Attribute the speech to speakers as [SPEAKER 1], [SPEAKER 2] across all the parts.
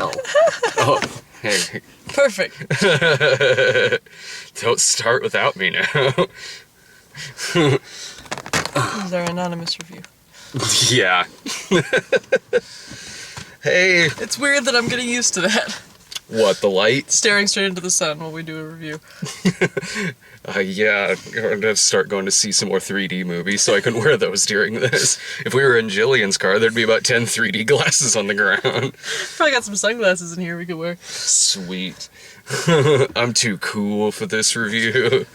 [SPEAKER 1] hell. Oh, hey.
[SPEAKER 2] Perfect.
[SPEAKER 1] Don't start without me now.
[SPEAKER 2] This is our anonymous review.
[SPEAKER 1] Yeah. Hey.
[SPEAKER 2] It's weird that I'm getting used to that.
[SPEAKER 1] What, the light?
[SPEAKER 2] Staring straight into the sun while we do a review.
[SPEAKER 1] Yeah, I'm going to start going to see some more 3D movies so I can wear those during this. If we were in Jillian's car, there'd be about 10 3D glasses on the ground.
[SPEAKER 2] Probably got some sunglasses in here we could wear.
[SPEAKER 1] Sweet. I'm too cool for this review.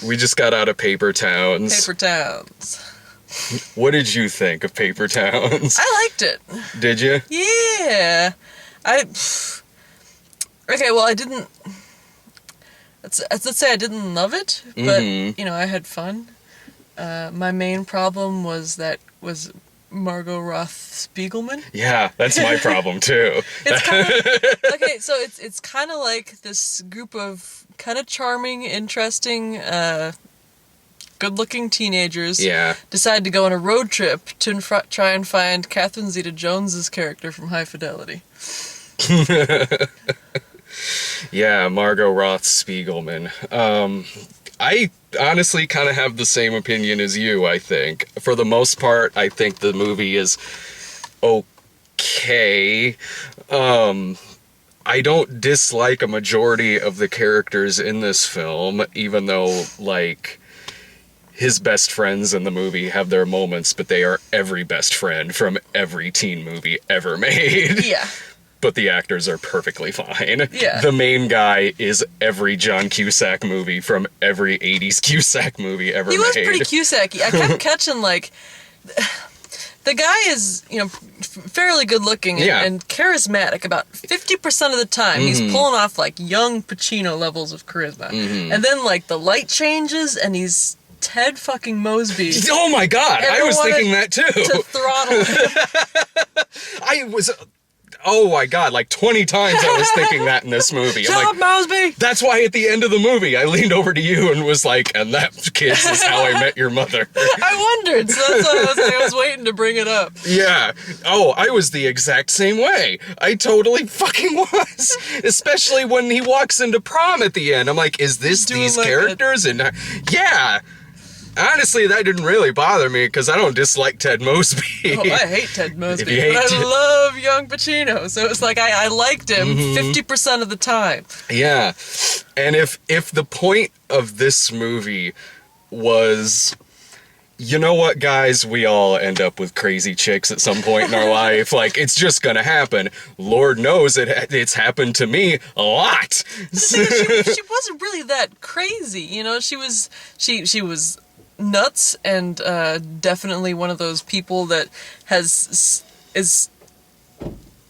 [SPEAKER 1] We just got out of Paper Towns.
[SPEAKER 2] Paper Towns.
[SPEAKER 1] What did you think of Paper Towns?
[SPEAKER 2] I liked it.
[SPEAKER 1] Did you?
[SPEAKER 2] Yeah. Okay, well, I didn't... Let's say I didn't love it, but, you know, I had fun. My main problem was Margot Roth Spiegelman.
[SPEAKER 1] Yeah, that's my problem, too.
[SPEAKER 2] It's kind of... Okay, so it's kind of like this group of kind of charming, interesting, good-looking teenagers decide to go on a road trip to try and find Catherine Zeta-Jones's character from High Fidelity.
[SPEAKER 1] Yeah, Margot Roth Spiegelman. I honestly kind of have the same opinion as you, I think. For the most part, I think the movie is okay. I don't dislike a majority of the characters in this film, even though, like, his best friends in the movie have their moments, but they are every best friend from every teen movie ever made.
[SPEAKER 2] Yeah.
[SPEAKER 1] But the actors are perfectly fine.
[SPEAKER 2] Yeah.
[SPEAKER 1] The main guy is every John Cusack movie from every 80s Cusack movie ever made.
[SPEAKER 2] He was pretty Cusack-y. I kept catching, like... The guy is, you know, fairly good-looking and charismatic about 50% of the time. He's pulling off, like, young Pacino levels of charisma. And then, like, the light changes, and he's Ted fucking Mosby.
[SPEAKER 1] Oh, my God! I was thinking that, too!
[SPEAKER 2] To throttle him.
[SPEAKER 1] I was... Oh my God, like 20 times I was thinking that in this movie.
[SPEAKER 2] Shut up, Mosby!
[SPEAKER 1] That's why at the end of the movie, I leaned over to you and was like, and that, kids, is how I met your mother.
[SPEAKER 2] I wondered, so that's why I was waiting to bring it up.
[SPEAKER 1] Yeah. Oh, I was the exact same way. I totally fucking was. Especially when he walks into prom at the end. I'm like, is this these
[SPEAKER 2] like
[SPEAKER 1] characters? And yeah. Honestly, that didn't really bother me because I don't dislike Ted Mosby.
[SPEAKER 2] Oh, I hate Ted Mosby,
[SPEAKER 1] If you hate
[SPEAKER 2] but I love young Pacino, so it's like I liked him 50% of the time.
[SPEAKER 1] Yeah, and if the point of this movie was, you know what, guys, we all end up with crazy chicks at some point in our life. Like, it's just gonna happen. Lord knows it's happened to me a lot.
[SPEAKER 2] The thing is, she wasn't really that crazy, you know. She was nuts and definitely one of those people that is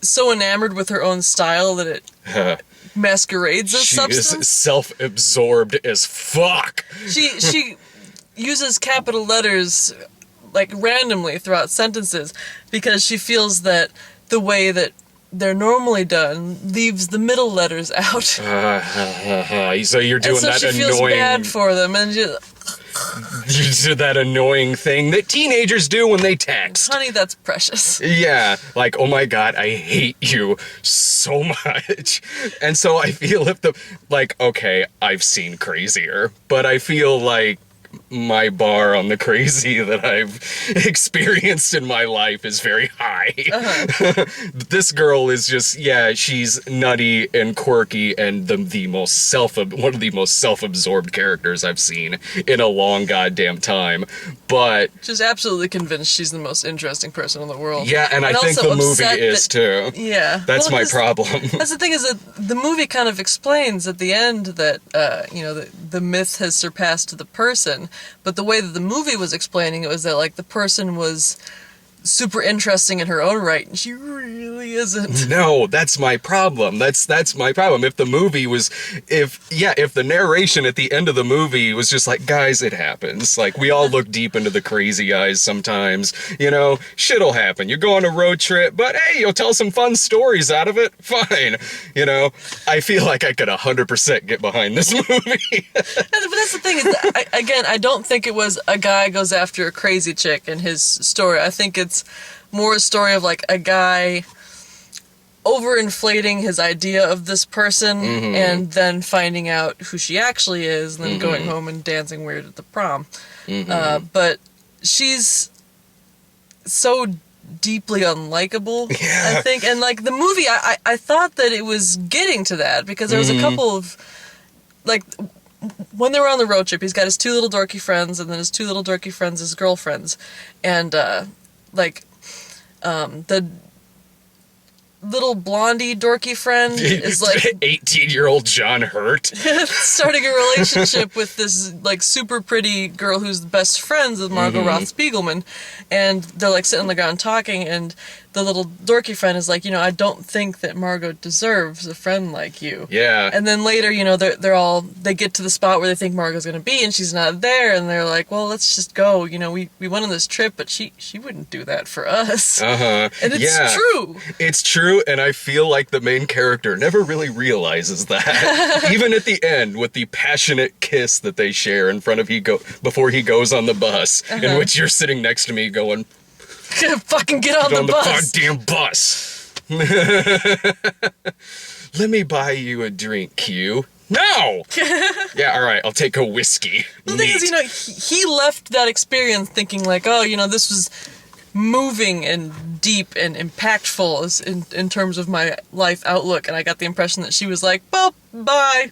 [SPEAKER 2] so enamored with her own style that it masquerades as substance.
[SPEAKER 1] She is self-absorbed as fuck.
[SPEAKER 2] She uses capital letters like randomly throughout sentences because she feels that the way that they're normally done leaves the middle letters out.
[SPEAKER 1] So you're doing that
[SPEAKER 2] she feels
[SPEAKER 1] annoying...
[SPEAKER 2] bad for them, and
[SPEAKER 1] You did that annoying thing that teenagers do when they text.
[SPEAKER 2] Honey, that's precious.
[SPEAKER 1] Yeah, like, oh my God, I hate you so much. And so I feel okay, I've seen crazier, but I feel like my bar on the crazy that I've experienced in my life is very high. This girl is just, she's nutty and quirky and one of the most self-absorbed characters I've seen in a long goddamn time. But
[SPEAKER 2] she's absolutely convinced she's the most interesting person in the world.
[SPEAKER 1] Yeah, and I think the movie is too.
[SPEAKER 2] Yeah.
[SPEAKER 1] That's my problem.
[SPEAKER 2] That's the thing, is that the movie kind of explains at the end that, the myth has surpassed the person. But the way that the movie was explaining it was that, like, the person was super interesting in her own right, and she really isn't.
[SPEAKER 1] No, that's my problem. That's my problem. If the movie was, if the narration at the end of the movie was just like, guys, it happens. Like, we all look deep into the crazy eyes sometimes. You know, shit'll happen. You go on a road trip, but hey, you'll tell some fun stories out of it. Fine. You know, I feel like I could 100% get behind this movie.
[SPEAKER 2] But that's the thing, is I don't think it was a guy goes after a crazy chick in his story. I think it's more a story of, like, a guy overinflating his idea of this person and then finding out who she actually is and then going home and dancing weird at the prom. But she's so deeply unlikable, I think. And, like, the movie, I thought that it was getting to that because there was a couple of, like, when they were on the road trip, he's got his two little dorky friends and then his two little dorky friends, his girlfriends. And, the little blondie dorky friend is like
[SPEAKER 1] 18-year-old John Hurt
[SPEAKER 2] starting a relationship with this like super pretty girl who's the best friends with Margot Roth Spiegelman, and they're like sitting on the ground talking, and the little dorky friend is like, I don't think that Margot deserves a friend like you.
[SPEAKER 1] Yeah.
[SPEAKER 2] And then later, they get to the spot where they think Margot's gonna be, and she's not there, and they're like, well, let's just go. We went on this trip, but she wouldn't do that for us. And it's true.
[SPEAKER 1] It's true, and I feel like the main character never really realizes that. Even at the end, with the passionate kiss that they share in front of before he goes on the bus, in which you're sitting next to me going,
[SPEAKER 2] fucking get on the bus.
[SPEAKER 1] Goddamn bus. Let me buy you a drink, Q. No! Yeah, all right, I'll take a whiskey.
[SPEAKER 2] The thing is, he left that experience thinking like, this was moving and deep and impactful in terms of my life outlook, and I got the impression that she was like, well, bye.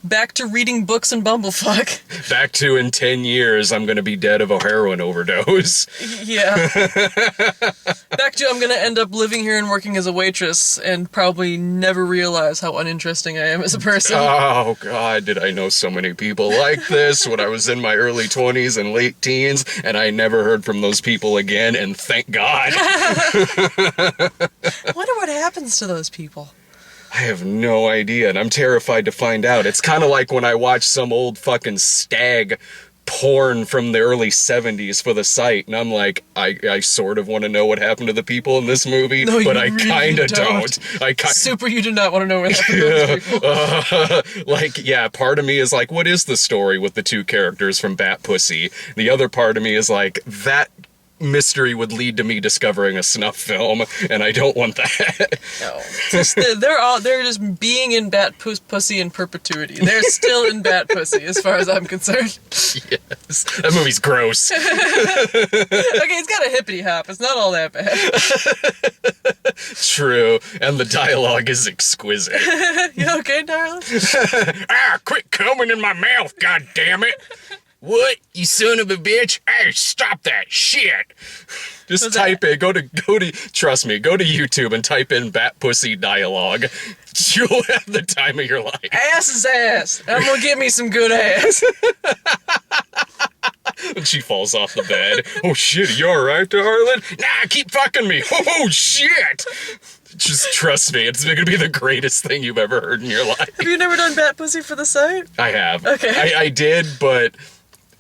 [SPEAKER 2] Back to reading books and bumblefuck.
[SPEAKER 1] Back to, in 10 years, I'm gonna be dead of a heroin overdose.
[SPEAKER 2] Yeah. Back to, I'm gonna end up living here and working as a waitress and probably never realize how uninteresting I am as a person.
[SPEAKER 1] Oh, God, did I know so many people like this when I was in my early 20s and late teens, and I never heard from those people again, and thank God.
[SPEAKER 2] I wonder what happens to those people.
[SPEAKER 1] I have no idea, and I'm terrified to find out. It's kind of like when I watch some old fucking stag porn from the early 70s for the site, and I'm like, I sort of want to know what happened to the people in this movie,
[SPEAKER 2] no,
[SPEAKER 1] but I
[SPEAKER 2] really
[SPEAKER 1] kind of don't.
[SPEAKER 2] Super, you do not want to know what happened to those people.
[SPEAKER 1] Part of me is like, what is the story with the two characters from Bat Pussy? The other part of me is like, that mystery would lead to me discovering a snuff film, and I don't want that.
[SPEAKER 2] No. They're just being in Bat Pussy in perpetuity. They're still in Bat Pussy, as far as I'm concerned.
[SPEAKER 1] Yes. That movie's gross.
[SPEAKER 2] Okay, it's got a hippity hop. It's not all that bad.
[SPEAKER 1] True, and the dialogue is exquisite.
[SPEAKER 2] You okay, darling?
[SPEAKER 1] Quit coming in my mouth, goddammit! What? You son of a bitch? Hey, stop that shit! Just type in, go to, trust me, go to YouTube and type in Bat Pussy dialogue. You'll have the time of your life.
[SPEAKER 2] Ass is ass. I'm gonna get me some good ass.
[SPEAKER 1] And she falls off the bed. Oh shit, you alright, darling? Nah, keep fucking me. Oh shit! Just trust me, it's gonna be the greatest thing you've ever heard in your life.
[SPEAKER 2] Have you never done Bat Pussy for the site?
[SPEAKER 1] I have.
[SPEAKER 2] Okay.
[SPEAKER 1] I did, but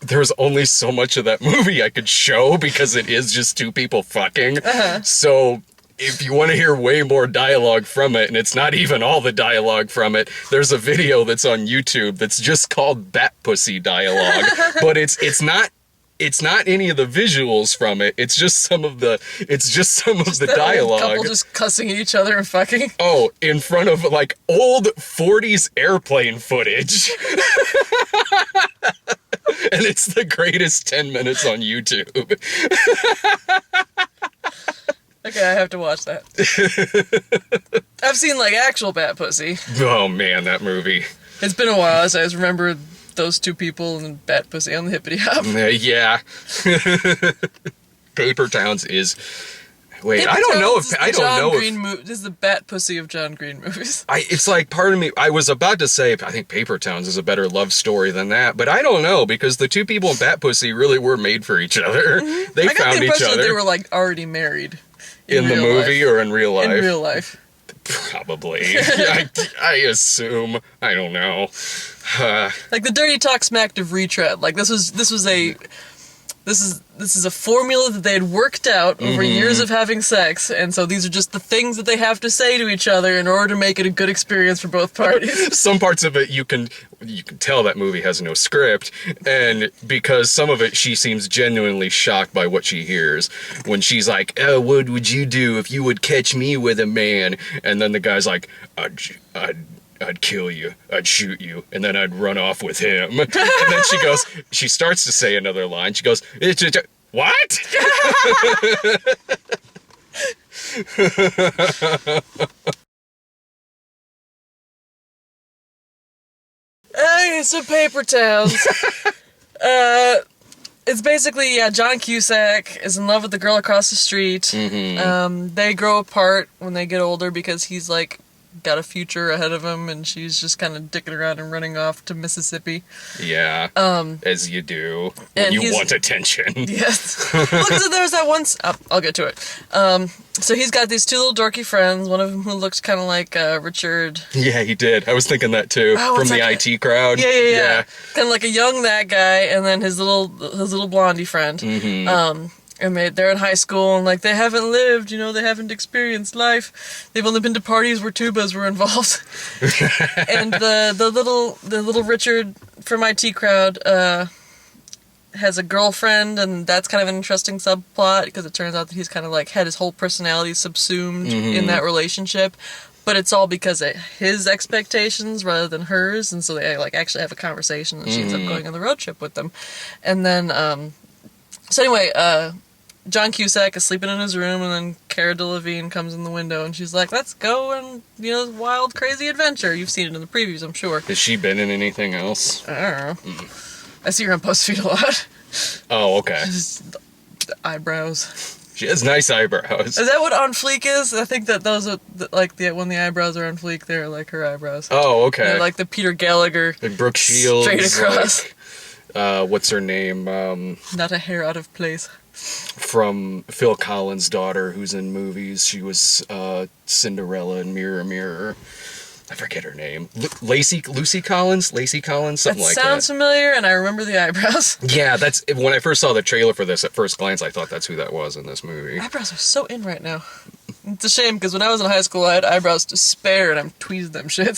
[SPEAKER 1] there's only so much of that movie I could show because it is just two people fucking. So if you want to hear way more dialogue from it, and it's not even all the dialogue from it, there's a video that's on YouTube that's just called Bat Pussy dialogue. But it's not any of the visuals from it. It's just some of the dialogue.
[SPEAKER 2] Couple just cussing at each other and fucking.
[SPEAKER 1] Oh, in front of like old 40s airplane footage. And it's the greatest 10 minutes on YouTube.
[SPEAKER 2] Okay, I have to watch that. I've seen like actual Bat Pussy.
[SPEAKER 1] Oh man, that movie.
[SPEAKER 2] It's been a while, so I just remember those two people and Bat Pussy on the hippity hop.
[SPEAKER 1] Yeah. Paper Towns is. Wait, I don't know if
[SPEAKER 2] this is the Bat Pussy of John Green movies.
[SPEAKER 1] It's like part of me. I was about to say I think Paper Towns is a better love story than that, but I don't know because the two people in Bat Pussy really were made for each other.
[SPEAKER 2] Mm-hmm.
[SPEAKER 1] They
[SPEAKER 2] found each other. I got the impression that they were like already married.
[SPEAKER 1] In the movie or in real life?
[SPEAKER 2] In real life.
[SPEAKER 1] Probably. I assume. I don't know.
[SPEAKER 2] Like the Dirty Talk smacked of retread. Like this was a this is a formula that they had worked out over years of having sex, and so these are just the things that they have to say to each other in order to make it a good experience for both parties.
[SPEAKER 1] Some parts of it you can tell that movie has no script, and because some of it she seems genuinely shocked by what she hears when she's like, "Oh, what would you do if you would catch me with a man?" And then the guy's like, I'd kill you, I'd shoot you, and then I'd run off with him. And then she starts to say another line. She goes, what?
[SPEAKER 2] Okay, so Paper Towns. It's basically, John Cusack is in love with the girl across the street. They grow apart when they get older because he's like got a future ahead of him, and she's just kind of dicking around and running off to Mississippi.
[SPEAKER 1] Yeah, as you do when you want attention.
[SPEAKER 2] Yes. Look, so there was that once. I'll get to it. So he's got these two little dorky friends. One of them who looks kind of like Richard.
[SPEAKER 1] Yeah, he did. I was thinking that too, from the IT crowd.
[SPEAKER 2] Yeah. Kind of like a young that guy, and then his little blondie friend. And they're in high school, and like they haven't lived, they haven't experienced life. They've only been to parties where tubas were involved. And the little Richard from IT crowd has a girlfriend, and that's kind of an interesting subplot because it turns out that he's kind of like had his whole personality subsumed in that relationship. But it's all because of his expectations rather than hers, and so they like actually have a conversation, and she ends up going on the road trip with them. And then so anyway, John Cusack is sleeping in his room, and then Cara Delevingne comes in the window, and she's like, "Let's go and wild, crazy adventure." You've seen it in the previews, I'm sure.
[SPEAKER 1] Has she been in anything else?
[SPEAKER 2] I don't know. I see her on BuzzFeed a lot.
[SPEAKER 1] Oh, okay.
[SPEAKER 2] Just the eyebrows.
[SPEAKER 1] She has nice eyebrows.
[SPEAKER 2] Is that what on fleek is? I think that those are like when the eyebrows are on fleek, they're like her eyebrows.
[SPEAKER 1] Oh, okay.
[SPEAKER 2] They're like the Peter Gallagher.
[SPEAKER 1] Like Brooke Shields.
[SPEAKER 2] Straight across.
[SPEAKER 1] What's her name?
[SPEAKER 2] Not a hair out of place.
[SPEAKER 1] From Phil Collins' daughter, who's in movies. She was Cinderella in Mirror Mirror. I forget her name. Lucy Collins, something like that.
[SPEAKER 2] Sounds familiar, and I remember the eyebrows.
[SPEAKER 1] Yeah, that's when I first saw the trailer for this. At first glance, I thought that's who that was in this movie.
[SPEAKER 2] Eyebrows are so in right now. It's a shame because when I was in high school, I had eyebrows to spare, and I'm tweezed them shits.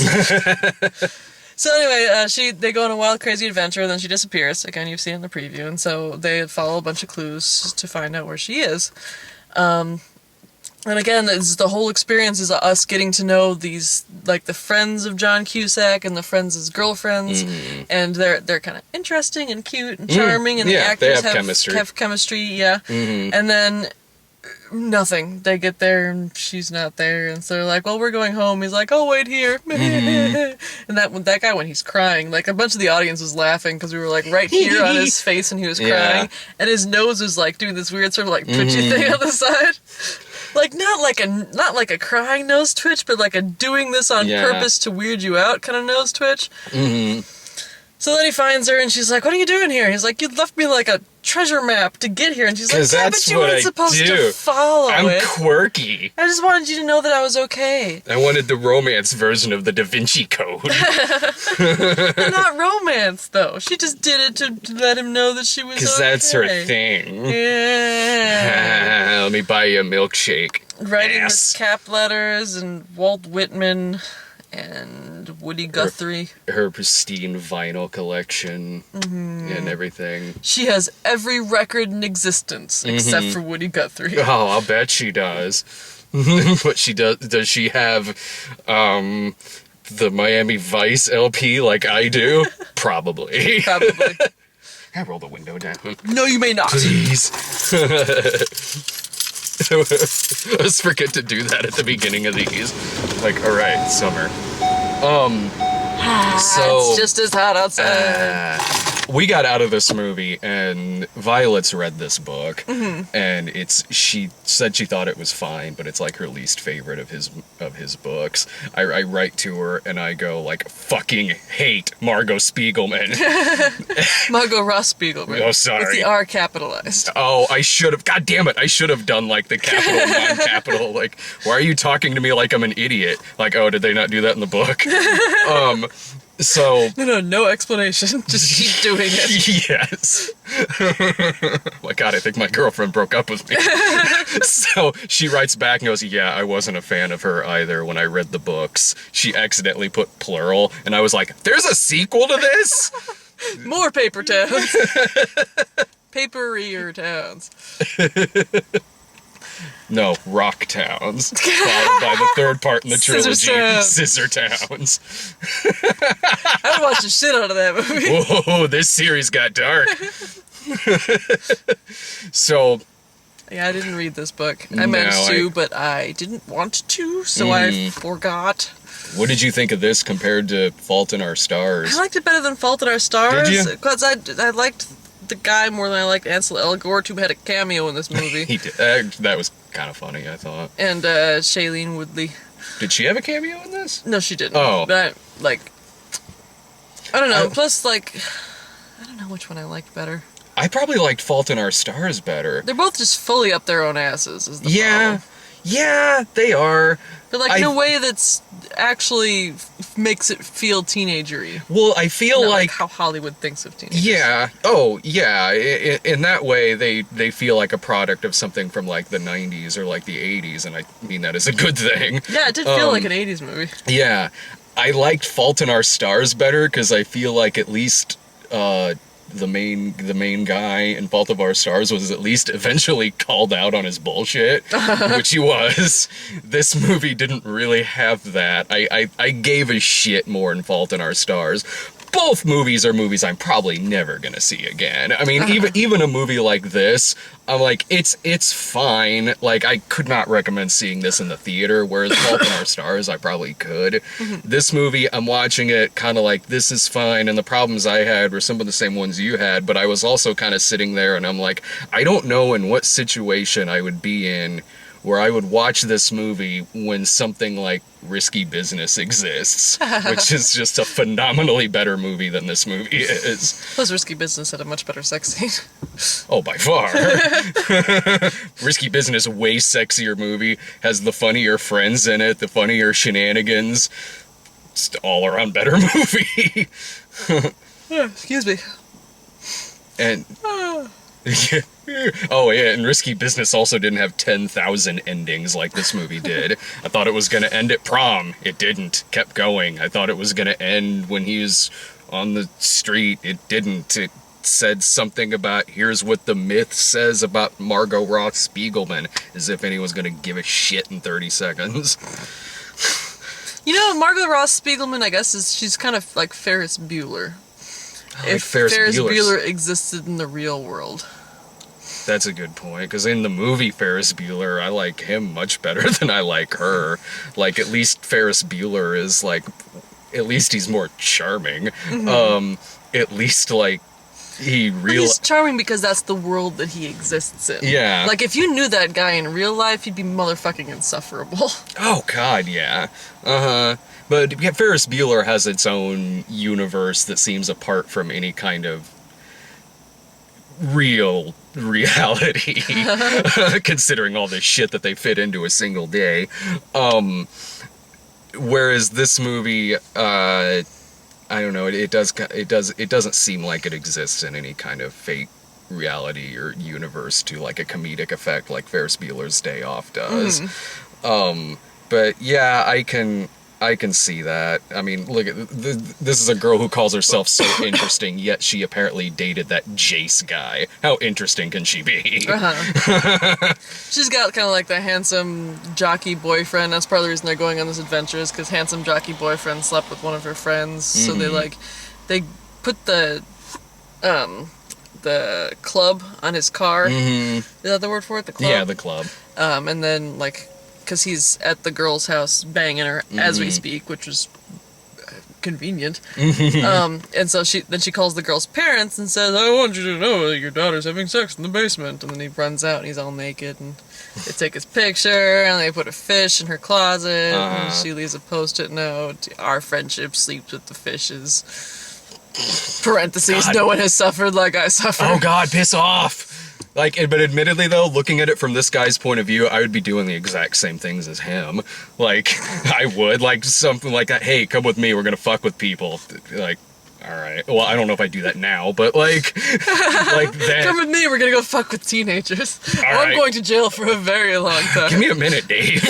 [SPEAKER 2] So anyway, they go on a wild, crazy adventure, and then she disappears. Again, you've seen it in the preview, and so they follow a bunch of clues to find out where she is. And again, the whole experience is us getting to know these, like, the friends of John Cusack and the friends' as girlfriends, and they're kind of interesting and cute and charming, and the actors
[SPEAKER 1] they have
[SPEAKER 2] chemistry, yeah. And then nothing. They get there and she's not there, and so they're like, "Well, we're going home." He's like, "Oh, wait here." And that guy, when he's crying, like a bunch of the audience was laughing because we were like right here on his face, and he was crying, and his nose was like doing this weird sort of like twitchy thing on the side. Like not like a crying nose twitch, but like a doing this on purpose to weird you out kind of nose twitch. So then he finds her, and she's like, "What are you doing here?" He's like, "You left me like a treasure map to get here." And she's like, "Yeah, but you weren't supposed to follow it.
[SPEAKER 1] I'm quirky.
[SPEAKER 2] I just wanted you to know that I was okay."
[SPEAKER 1] I wanted the romance version of the Da Vinci Code.
[SPEAKER 2] Not romance, though. She just did it to let him know that she was okay.
[SPEAKER 1] Because that's her thing.
[SPEAKER 2] Yeah.
[SPEAKER 1] Let me buy you a milkshake.
[SPEAKER 2] Writing with cap letters and Walt Whitman and Woody Guthrie.
[SPEAKER 1] Her pristine vinyl collection and everything.
[SPEAKER 2] She has every record in existence except for Woody Guthrie.
[SPEAKER 1] Oh, I'll bet she does. But she does she have the Miami Vice LP like I do? Probably.
[SPEAKER 2] Probably.
[SPEAKER 1] I roll the window down.
[SPEAKER 2] No, you may not.
[SPEAKER 1] Please. Let's forget to do that at the beginning of these. Like, alright, summer. So
[SPEAKER 2] it's just as hot outside.
[SPEAKER 1] We got out of this movie, and Violet's read this book, and she said she thought it was fine, but it's like her least favorite of his books. I write to her and I go like, "Fucking hate Margot Spiegelman."
[SPEAKER 2] Margot Ross Spiegelman.
[SPEAKER 1] Oh, sorry.
[SPEAKER 2] With the R capitalized.
[SPEAKER 1] Oh, I should have. God damn it! I should have done like the capital, non-capital. Like, why are you talking to me like I'm an idiot? Like, oh, did they not do that in the book? So
[SPEAKER 2] no explanation. Just keep doing it.
[SPEAKER 1] Yes. My God, I think my girlfriend broke up with me. So she writes back and goes, yeah, I wasn't a fan of her either when I read the books. She accidentally put plural, and I was like, there's a sequel to this?
[SPEAKER 2] More paper towns. Paperier towns.
[SPEAKER 1] No, Rock Towns. Followed by the third part in the trilogy,
[SPEAKER 2] Scissor
[SPEAKER 1] Towns.
[SPEAKER 2] I would watch the shit out of that movie.
[SPEAKER 1] Whoa, this series got dark. So...
[SPEAKER 2] Yeah, I didn't read this book. I managed to, but I didn't want to, so I forgot.
[SPEAKER 1] What did you think of this compared to Fault in Our Stars?
[SPEAKER 2] I liked it better than Fault in Our Stars.
[SPEAKER 1] Did you?
[SPEAKER 2] Because I liked the guy more than I liked Ansel Elgort, who had a cameo in this movie.
[SPEAKER 1] He did. That was kind of funny, I thought.
[SPEAKER 2] And Shailene Woodley.
[SPEAKER 1] Did she have a cameo in this?
[SPEAKER 2] No, she didn't.
[SPEAKER 1] Oh.
[SPEAKER 2] But I don't know. Plus, I don't know which one I liked better.
[SPEAKER 1] I probably liked Fault in Our Stars better.
[SPEAKER 2] They're both just fully up their own asses, is the problem.
[SPEAKER 1] Yeah, they are.
[SPEAKER 2] But in a way that's actually makes it feel teenagery.
[SPEAKER 1] Well, I feel like
[SPEAKER 2] how Hollywood thinks of teenagers.
[SPEAKER 1] Yeah. Oh, yeah. In that way, they feel like a product of something from like the 90s or like the 80s, and I mean that is a good thing.
[SPEAKER 2] Yeah, it did feel like an 80s movie.
[SPEAKER 1] Yeah. I liked Fault in Our Stars better because I feel like at least the main guy in Fault of Our Stars was at least eventually called out on his bullshit, which he was. This movie didn't really have that. I gave a shit more in Fault in Our Stars. Both movies are movies I'm probably never gonna see again. I mean, even a movie like this, I'm like, it's fine. Like, I could not recommend seeing this in the theater, whereas Fault in Our Stars, I probably could. This movie, I'm watching it kind of like, this is fine, and the problems I had were some of the same ones you had, but I was also kind of sitting there, and I'm like, I don't know in what situation I would be in where I would watch this movie when something like Risky Business exists, which is just a phenomenally better movie than this movie is.
[SPEAKER 2] Plus, Risky Business had a much better sex scene.
[SPEAKER 1] Oh, by far. Risky Business, way sexier movie, has the funnier friends in it, the funnier shenanigans. Just all around better movie.
[SPEAKER 2] Excuse me.
[SPEAKER 1] And... Oh yeah, and Risky Business also didn't have 10,000 endings like this movie did. I thought it was gonna end at prom. It didn't. Kept going. I thought it was gonna end when he was on the street. It didn't. It said something about, here's what the myth says about Margot Roth Spiegelman, as if anyone's gonna give a shit in 30 seconds.
[SPEAKER 2] You know, Margot Roth Spiegelman, I guess, she's kind of like Ferris Bueller.
[SPEAKER 1] Like
[SPEAKER 2] if Ferris Bueller existed in the real world.
[SPEAKER 1] That's a good point, because in the movie Ferris Bueller, I like him much better than I like her. Like, at least Ferris Bueller is, like, at least he's more charming. At least, like, he's
[SPEAKER 2] charming because that's the world that he exists in.
[SPEAKER 1] Yeah.
[SPEAKER 2] Like, if you knew that guy in real life, he'd be motherfucking insufferable.
[SPEAKER 1] Oh, God, yeah. But yeah, Ferris Bueller has its own universe that seems apart from any kind of real reality, considering all the shit that they fit into a single day. Whereas this movie, I don't know, it doesn't seem like it exists in any kind of fake reality or universe to like a comedic effect like Ferris Bueller's Day Off does. But yeah, I can see that. I mean, look, this is a girl who calls herself so interesting, yet she apparently dated that Jace guy. How interesting can she be?
[SPEAKER 2] She's got kind of like the handsome jockey boyfriend. That's part of the reason they're going on this adventure, is because handsome jockey boyfriend slept with one of her friends. So they put the club on his car. Is that the word for it? The club?
[SPEAKER 1] Yeah, the club.
[SPEAKER 2] And then, like, because he's at the girl's house banging her as we speak, which was convenient. And so she calls the girl's parents and says, I want you to know that your daughter's having sex in the basement. And then he runs out and he's all naked, and they take his picture and they put a fish in her closet, and she leaves a post-it note, our friendship sleeps with the fishes. Parentheses, God. No one has suffered like I suffered.
[SPEAKER 1] Oh God, piss off. Like, but admittedly though, looking at it from this guy's point of view, I would be doing the exact same things as him. Like, I would, like, something like that, hey, come with me, we're gonna fuck with people. Like, alright. Well, I don't know if I do that now, but like, like that.
[SPEAKER 2] Come with me, we're gonna go fuck with teenagers. I'm
[SPEAKER 1] right.
[SPEAKER 2] going to jail for a very long time.
[SPEAKER 1] Give me a minute, Dave.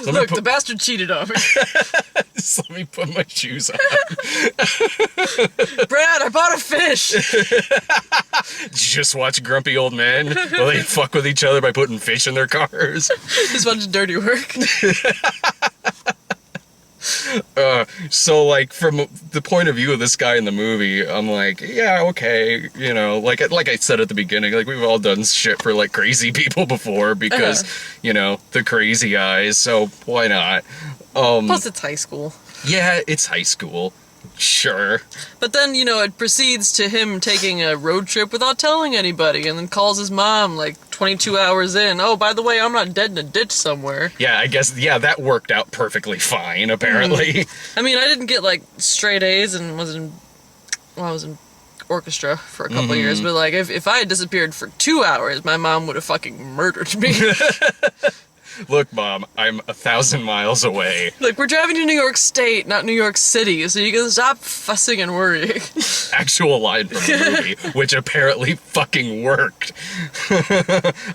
[SPEAKER 2] Look, the bastard cheated on me.
[SPEAKER 1] Just let me put my shoes on.
[SPEAKER 2] Brad, I bought a fish.
[SPEAKER 1] Did you just watch grumpy old men? Well, they fuck with each other by putting fish in their cars.
[SPEAKER 2] Just a bunch of dirty work.
[SPEAKER 1] So, like, from the point of view of this guy in the movie, I'm like, yeah, okay, you know, like I said at the beginning, like, we've all done shit for, like, crazy people before because, you know, the crazy eyes, so why not?
[SPEAKER 2] Plus, it's high school.
[SPEAKER 1] Yeah, it's high school. Sure.
[SPEAKER 2] But then, you know, it proceeds to him taking a road trip without telling anybody, and then calls his mom, like, 22 hours in. Oh, by the way, I'm not dead in a ditch somewhere.
[SPEAKER 1] Yeah, I guess, yeah, that worked out perfectly fine, apparently.
[SPEAKER 2] I mean, I didn't get, like, straight A's and I was in orchestra for a couple of years, but, like, if I had disappeared for 2 hours, my mom would have fucking murdered me.
[SPEAKER 1] Look, Mom, I'm 1,000 miles away.
[SPEAKER 2] Like, we're driving to New York State, not New York City, so you can stop fussing and worrying.
[SPEAKER 1] Actual line from the movie, which apparently fucking worked.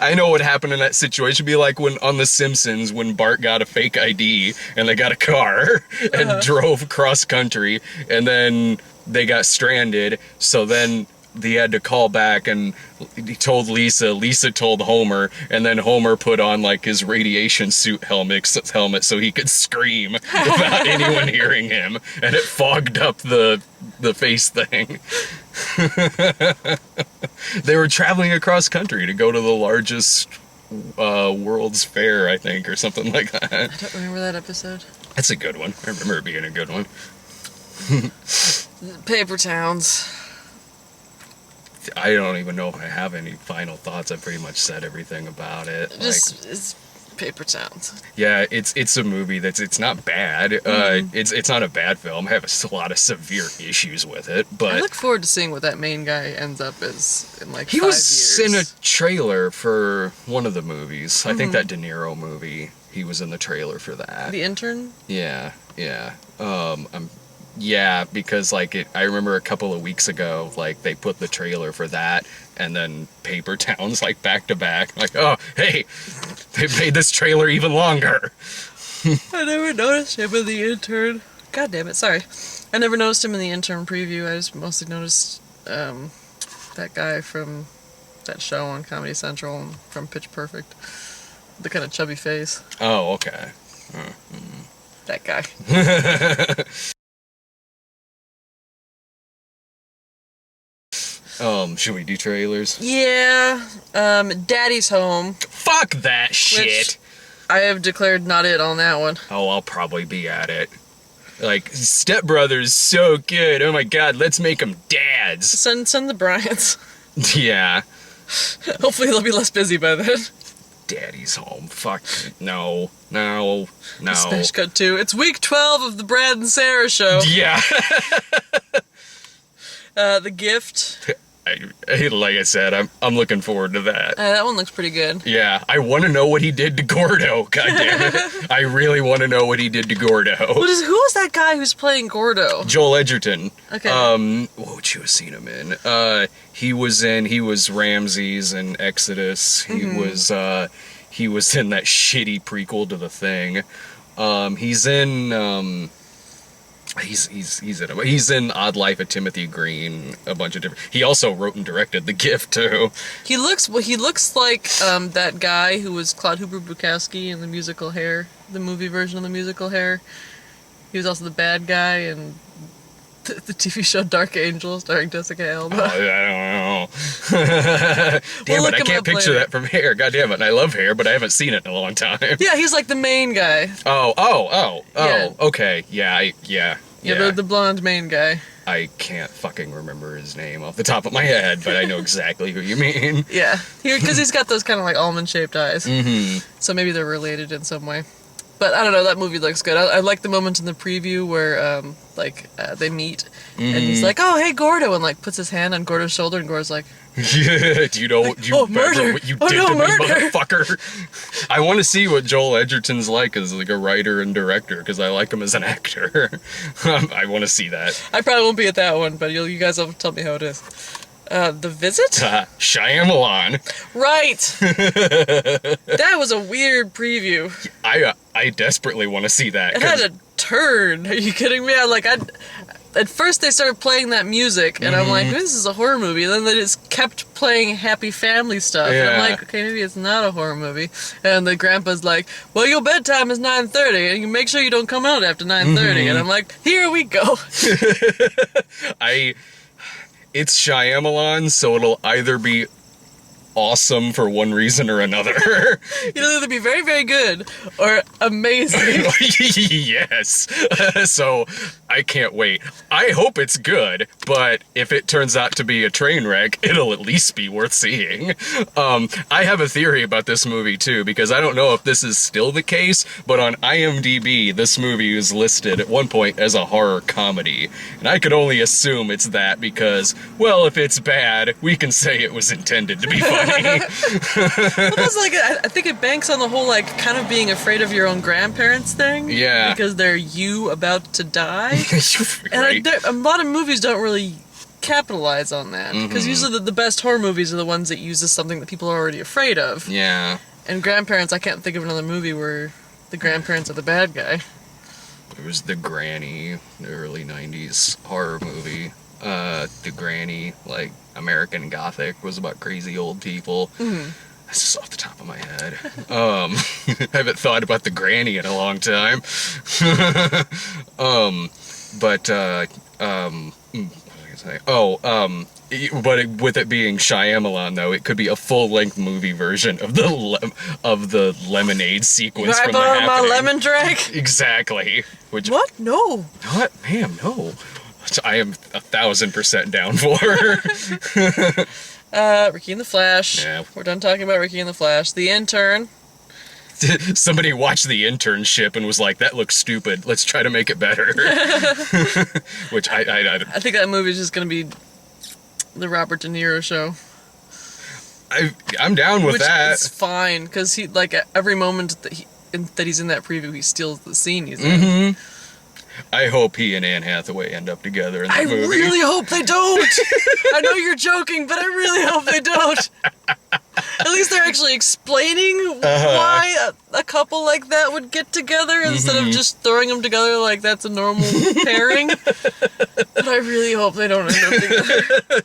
[SPEAKER 1] I know what happened in that situation. Be like when on The Simpsons, when Bart got a fake ID and they got a car and drove cross country, and then they got stranded, so then he had to call back and he told Lisa told Homer, and then Homer put on like his radiation suit helmet so he could scream without anyone hearing him, and it fogged up the face thing. They were traveling across country to go to the largest World's Fair, I think, or something like that.
[SPEAKER 2] I don't remember that episode.
[SPEAKER 1] That's a good one. I remember it being a good one.
[SPEAKER 2] Paper Towns.
[SPEAKER 1] I don't even know if I have any final thoughts. I've pretty much said everything about it.
[SPEAKER 2] It's Paper Towns.
[SPEAKER 1] Yeah, it's a movie it's not bad. It's not a bad film. I have a lot of severe issues with it, but
[SPEAKER 2] I look forward to seeing what that main guy ends up as in like 5 years.
[SPEAKER 1] He was in a trailer for one of the movies. I think that De Niro movie. He was in the trailer for that.
[SPEAKER 2] The Intern?
[SPEAKER 1] Yeah. Yeah, because like I remember a couple of weeks ago, like they put the trailer for that and then Paper Towns like back to back. Like, oh, hey, they made this trailer even longer.
[SPEAKER 2] I never noticed him in The Intern. God damn it, sorry. I never noticed him in The Intern preview. I just mostly noticed that guy from that show on Comedy Central and from Pitch Perfect. The kind of chubby face.
[SPEAKER 1] Oh, okay.
[SPEAKER 2] That guy.
[SPEAKER 1] Should we do trailers?
[SPEAKER 2] Yeah. Daddy's Home.
[SPEAKER 1] Fuck that shit.
[SPEAKER 2] Which I have declared not it on that one.
[SPEAKER 1] Oh, I'll probably be at it. Like, Step Brothers, so good. Oh my god, let's make them dads.
[SPEAKER 2] Send the Bryants.
[SPEAKER 1] Yeah.
[SPEAKER 2] Hopefully they'll be less busy by then.
[SPEAKER 1] Daddy's Home. Fuck. No.
[SPEAKER 2] Smash cut 2. It's week 12 of the Brad and Sarah show.
[SPEAKER 1] Yeah.
[SPEAKER 2] The Gift.
[SPEAKER 1] Like I said, I'm looking forward to that.
[SPEAKER 2] That one looks pretty good.
[SPEAKER 1] Yeah, I want to know what he did to Gordo. God damn it. I really want to know what he did to Gordo.
[SPEAKER 2] Who is that guy who's playing Gordo?
[SPEAKER 1] Joel Edgerton.
[SPEAKER 2] Okay.
[SPEAKER 1] What would you have seen him in? He was Ramses in Exodus. He was in that shitty prequel to The Thing. He's in He's in Odd Life of Timothy Green, a bunch of different. He also wrote and directed The Gift too.
[SPEAKER 2] He looks like that guy who was Claude Hooper Bukowski in the musical Hair, the movie version of the musical Hair. He was also the bad guy in the TV show Dark Angel, starring Jessica Alba.
[SPEAKER 1] Oh, I don't know. Damn it, I can't picture that from Hair. God damn it, I love Hair, but I haven't seen it in a long time.
[SPEAKER 2] Yeah, he's like the main guy.
[SPEAKER 1] Oh,
[SPEAKER 2] Yeah.
[SPEAKER 1] okay, yeah.
[SPEAKER 2] The blonde main guy.
[SPEAKER 1] I can't fucking remember his name off the top of my head, but I know exactly who you mean.
[SPEAKER 2] Yeah, because he's got those kind of like almond-shaped eyes.
[SPEAKER 1] Mm-hmm.
[SPEAKER 2] So maybe they're related in some way. But I don't know, that movie looks good. I like the moment in the preview where, they meet, and he's like, oh, hey, Gordo, and, like, puts his hand on Gordo's shoulder, and Gordo's like...
[SPEAKER 1] Yeah, do you know what
[SPEAKER 2] murder.
[SPEAKER 1] What you did to me, motherfucker? I want to see what Joel Edgerton's like as, like, a writer and director, because I like him as an actor. I want to see that.
[SPEAKER 2] I probably won't be at that one, but you guys will tell me how it is. The Visit?
[SPEAKER 1] Shyamalan.
[SPEAKER 2] Right! That was a weird preview.
[SPEAKER 1] I desperately want to see that.
[SPEAKER 2] It had a turn. Are you kidding me? At first they started playing that music, and I'm like, this is a horror movie. And then they just kept playing happy family stuff.
[SPEAKER 1] Yeah.
[SPEAKER 2] And I'm like, okay, maybe it's not a horror movie. And the grandpa's like, well, your bedtime is 9:30, and you make sure you don't come out after 9:30. And I'm like, here we go.
[SPEAKER 1] It's Shyamalan, so it'll either be awesome for one reason or another.
[SPEAKER 2] It'll either be very, very good or amazing.
[SPEAKER 1] Yes. So I can't wait. I hope it's good, but if it turns out to be a train wreck, it'll at least be worth seeing. I have a theory about this movie too, because I don't know if this is still the case, but on IMDb, this movie is listed at one point as a horror comedy. And I could only assume it's that because, well, if it's bad, we can say it was intended to be funny.
[SPEAKER 2] Well, that's like, I think it banks on the whole, like, kind of being afraid of your own grandparents thing.
[SPEAKER 1] Yeah.
[SPEAKER 2] Because they're you about to die.
[SPEAKER 1] Right.
[SPEAKER 2] And a lot of movies don't really capitalize on that. Because usually the best horror movies are the ones that uses something that people are already afraid of.
[SPEAKER 1] Yeah.
[SPEAKER 2] And grandparents, I can't think of another movie where the grandparents are the bad guy.
[SPEAKER 1] There was The Granny, the early 90s horror movie. The Granny, like, American Gothic, was about crazy old people. That's just off the top of my head. I haven't thought about The Granny in a long time. What was I gonna say? But with it being Shyamalan, though, it could be a full-length movie version of the lemonade sequence
[SPEAKER 2] I
[SPEAKER 1] from The
[SPEAKER 2] borrow my
[SPEAKER 1] Happening.
[SPEAKER 2] lemon drink?
[SPEAKER 1] Exactly. Which,
[SPEAKER 2] What? No.
[SPEAKER 1] what? Ma'am, no. Which I am 1,000% down for.
[SPEAKER 2] Ricky and the Flash.
[SPEAKER 1] Yeah.
[SPEAKER 2] We're done talking about Ricky and the Flash. The Intern.
[SPEAKER 1] Somebody watched The Internship and was like, that looks stupid. Let's try to make it better. Which I
[SPEAKER 2] I think that movie is just going to be the Robert De Niro show.
[SPEAKER 1] I'm down with
[SPEAKER 2] Which
[SPEAKER 1] that.
[SPEAKER 2] is fine, because he, like, at every moment that he's in that preview, he steals the scene he's in.
[SPEAKER 1] I hope he and Anne Hathaway end up together in that
[SPEAKER 2] I
[SPEAKER 1] movie.
[SPEAKER 2] really hope they don't! I know you're joking, but I really hope they don't! At least they're actually explaining why a couple like that would get together instead of just throwing them together like that's a normal pairing. But I really hope they don't end up together.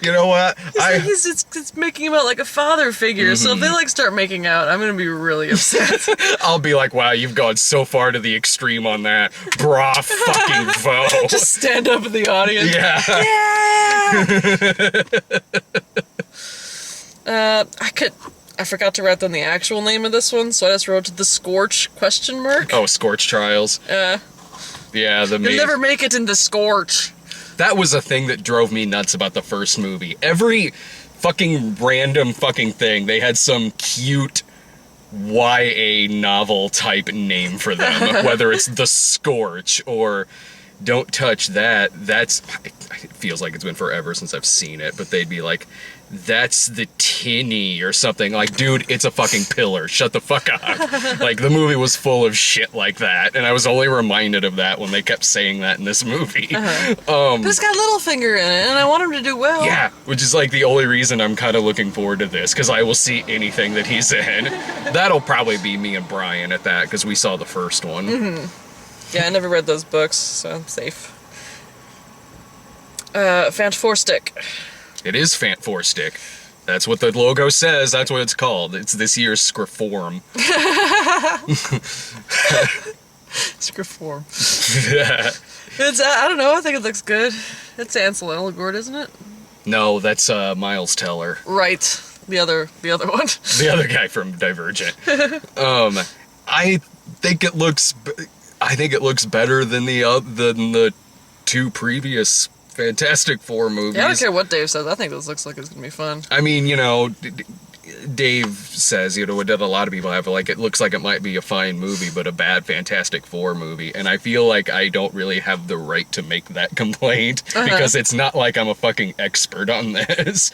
[SPEAKER 1] You know what?
[SPEAKER 2] It's making him out like a father figure, so if they like start making out, I'm gonna be really upset.
[SPEAKER 1] I'll be like, wow, you've gone so far to the extreme on that. Bra fucking foe.
[SPEAKER 2] Just stand up in the audience.
[SPEAKER 1] Yeah.
[SPEAKER 2] I forgot to write down the actual name of this one, so I just wrote The Scorch ?
[SPEAKER 1] Oh, Scorch Trials. Yeah,
[SPEAKER 2] You'll never make it in The Scorch.
[SPEAKER 1] That was a thing that drove me nuts about the first movie. Every fucking random fucking thing, they had some cute YA novel type name for them. Whether it's The Scorch or Don't Touch That. It feels like it's been forever since I've seen it, but they'd be like, that's the tinny or something. Like, dude, it's a fucking pillar. Shut the fuck up. Like, the movie was full of shit like that, and I was only reminded of that when they kept saying that in this movie.
[SPEAKER 2] But it's got Littlefinger in it, and I want him to do well.
[SPEAKER 1] Yeah, which is like the only reason I'm kind of looking forward to this, because I will see anything that he's in. That'll probably be me and Brian at that, because we saw the first one.
[SPEAKER 2] Yeah, I never read those books, so I'm safe. Fant Four Stick.
[SPEAKER 1] It is Fant Four Stick. That's what the logo says. That's what it's called. It's this year's Scriform.
[SPEAKER 2] Scriform. It's, I don't know, I think it looks good. It's Ansel Elgort, isn't it?
[SPEAKER 1] No, that's Miles Teller.
[SPEAKER 2] Right. The other one.
[SPEAKER 1] The other guy from Divergent. I think it looks better than the two previous Fantastic Four movies.
[SPEAKER 2] Yeah, I don't care what Dave says. I think this looks like it's gonna be fun.
[SPEAKER 1] I mean, you know, Dave says, what a lot of people have, like, it looks like it might be a fine movie, but a bad Fantastic Four movie. And I feel like I don't really have the right to make that complaint because it's not like I'm a fucking expert on this.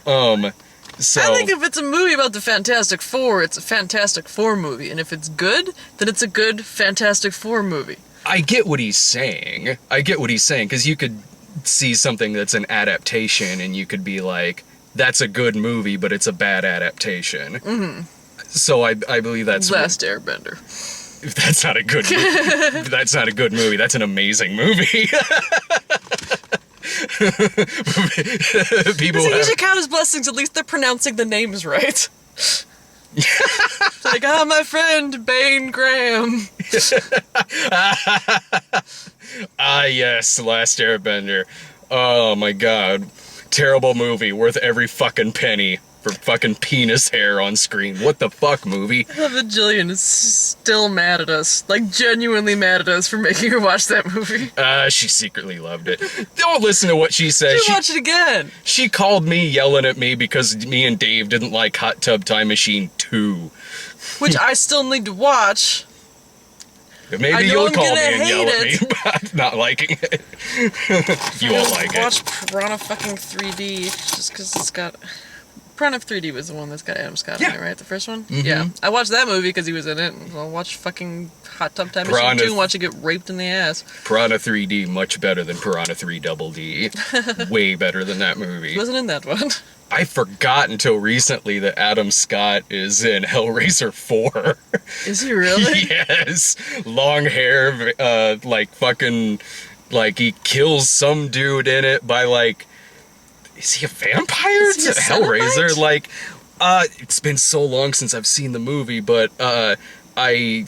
[SPEAKER 1] So
[SPEAKER 2] I think if it's a movie about the Fantastic Four, it's a Fantastic Four movie. And if it's good, then it's a good Fantastic Four movie.
[SPEAKER 1] I get what he's saying. Because you could see something that's an adaptation and you could be like, that's a good movie, but it's a bad adaptation. Mm-hmm. So I believe that's...
[SPEAKER 2] Last Airbender.
[SPEAKER 1] If that's not a good movie, that's not a good movie. That's an amazing movie. People
[SPEAKER 2] you should count as blessings. At least they're pronouncing the names right. Like, my friend Bane Graham.
[SPEAKER 1] Yes, Last Airbender. Oh my god. Terrible movie, worth every fucking penny for fucking penis hair on screen. What the fuck, movie?
[SPEAKER 2] I love that Jillian is still mad at us. Like, genuinely mad at us for making her watch that movie.
[SPEAKER 1] She secretly loved it. Don't listen to what she says.
[SPEAKER 2] She watch it again.
[SPEAKER 1] She called me yelling at me because me and Dave didn't like Hot Tub Time Machine 2.
[SPEAKER 2] Which I still need to watch.
[SPEAKER 1] Maybe you'll call me and yell at me about not liking it. You won't like it.
[SPEAKER 2] Watch Piranha fucking 3D just because it's got... Piranha 3D was the one that's got Adam Scott in it, right? The first one? Mm-hmm. Yeah. I watched that movie because he was in it. I'll watch fucking Hot Tub Time Machine 2 and watch it get raped in the ass.
[SPEAKER 1] Piranha 3D, much better than Piranha 3 Double D. Way better than that movie.
[SPEAKER 2] He wasn't in that one.
[SPEAKER 1] I forgot until recently that Adam Scott is in Hellraiser 4.
[SPEAKER 2] Is he really?
[SPEAKER 1] Yes. Long hair, like fucking, like he kills some dude in it by like, is he a vampire?
[SPEAKER 2] Is he a
[SPEAKER 1] Hellraiser? Like, it's been so long since I've seen the movie, but I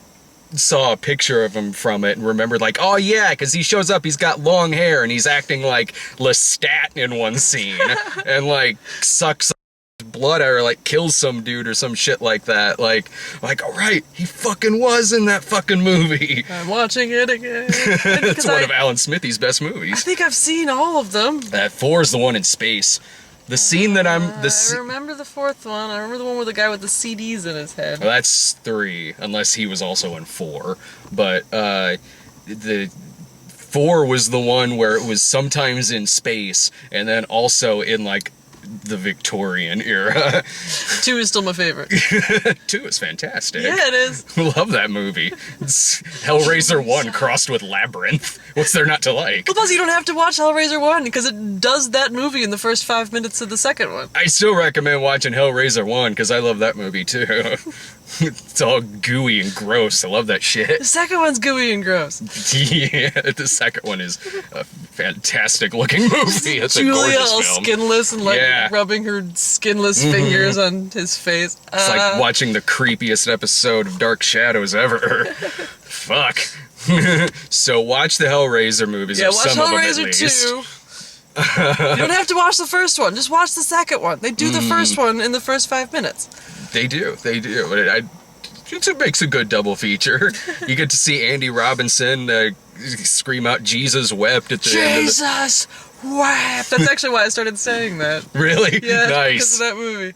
[SPEAKER 1] saw a picture of him from it and remembered like, oh yeah, because he shows up, he's got long hair and he's acting like Lestat in one scene and like sucks blood out or like kills some dude or some shit like that. Like, all right, he fucking was in that fucking movie.
[SPEAKER 2] I'm watching it again.
[SPEAKER 1] It's one of Alan Smithy's best movies.
[SPEAKER 2] I think I've seen all of them.
[SPEAKER 1] That 4 is the one in space. The scene that I
[SPEAKER 2] remember the fourth one. I remember the one with the guy with the CDs in his head.
[SPEAKER 1] Well, that's 3, unless he was also in 4. But the 4 was the one where it was sometimes in space and then also in like the Victorian era.
[SPEAKER 2] 2 is still my favorite.
[SPEAKER 1] 2 is fantastic.
[SPEAKER 2] Yeah, it is.
[SPEAKER 1] Love that movie. It's Hellraiser 1 crossed with Labyrinth. What's there not to like?
[SPEAKER 2] Well, plus you don't have to watch Hellraiser 1 because it does that movie in the first 5 minutes of the second one.
[SPEAKER 1] I still recommend watching Hellraiser 1 because I love that movie too. It's all gooey and gross. I love that shit.
[SPEAKER 2] The second one's gooey and gross.
[SPEAKER 1] Yeah, the second one is a fantastic looking movie. It's
[SPEAKER 2] Julia
[SPEAKER 1] a gorgeous
[SPEAKER 2] all
[SPEAKER 1] film.
[SPEAKER 2] skinless and like rubbing her skinless fingers on his face.
[SPEAKER 1] It's like watching the creepiest episode of Dark Shadows ever. Fuck. So watch the Hellraiser movies.
[SPEAKER 2] Yeah,
[SPEAKER 1] or
[SPEAKER 2] watch
[SPEAKER 1] some
[SPEAKER 2] Hellraiser
[SPEAKER 1] of them at least.
[SPEAKER 2] 2. You don't have to watch the first one. Just watch the second one. They do the first one in the first 5 minutes.
[SPEAKER 1] They do. It makes a good double feature. You get to see Andy Robinson scream out "Jesus wept" at the end of
[SPEAKER 2] Jesus wept. That's actually why I started saying that.
[SPEAKER 1] Really?
[SPEAKER 2] Yeah,
[SPEAKER 1] Nice.
[SPEAKER 2] because of that movie.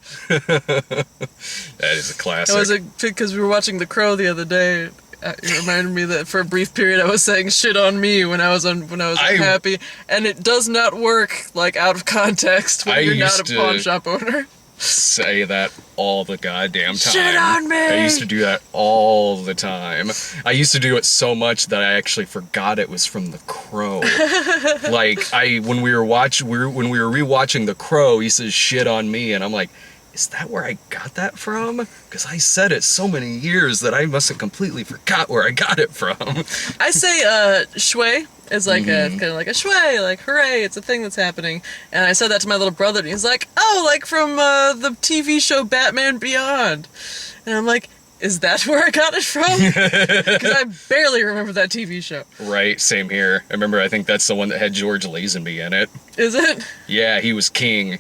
[SPEAKER 1] That is a classic.
[SPEAKER 2] It was because we were watching The Crow the other day. It reminded me that for a brief period I was saying shit on me when I was unhappy, and it does not work like out of context when you're not a pawn shop owner.
[SPEAKER 1] Say that all the goddamn time.
[SPEAKER 2] Shit on me!
[SPEAKER 1] I used to do that all the time. I used to do it so much that I actually forgot it was from The Crow. Like when we were rewatching The Crow, he says shit on me, and I'm like, is that where I got that from? Because I said it so many years that I must have completely forgot where I got it from.
[SPEAKER 2] I say shui is like a kind of like a shui, like hooray, it's a thing that's happening. And I said that to my little brother, and he's like, oh, like from the TV show Batman Beyond. And I'm like, is that where I got it from? Because I barely remember that TV show.
[SPEAKER 1] Right, same here. I think that's the one that had George Lazenby in it.
[SPEAKER 2] Is it?
[SPEAKER 1] Yeah, he was king.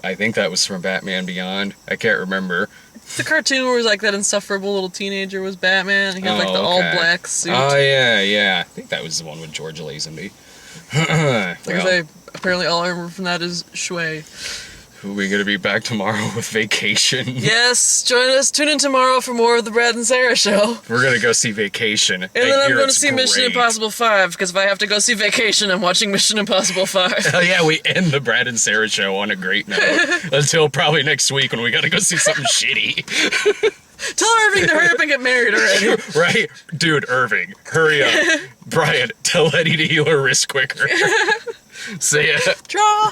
[SPEAKER 1] I think that was from Batman Beyond. I can't remember.
[SPEAKER 2] The cartoon where it was like that insufferable little teenager was Batman. He had like the all-black suit.
[SPEAKER 1] Oh, yeah. I think that was the one with George Lazenby.
[SPEAKER 2] Apparently all I remember from that is shui.
[SPEAKER 1] we gonna be back tomorrow with Vacation?
[SPEAKER 2] Yes, join us. Tune in tomorrow for more of the Brad and Sarah Show.
[SPEAKER 1] We're gonna go see Vacation.
[SPEAKER 2] And then I'm going to see Mission Impossible 5, because if I have to go see Vacation, I'm watching Mission Impossible 5.
[SPEAKER 1] Hell yeah, we end the Brad and Sarah Show on a great note. Until probably next week when we gotta go see something shitty.
[SPEAKER 2] Tell Irving to hurry up and get married already.
[SPEAKER 1] Right? Dude, Irving, hurry up. Brian, tell Eddie to heal her wrist quicker. See ya.
[SPEAKER 2] Draw.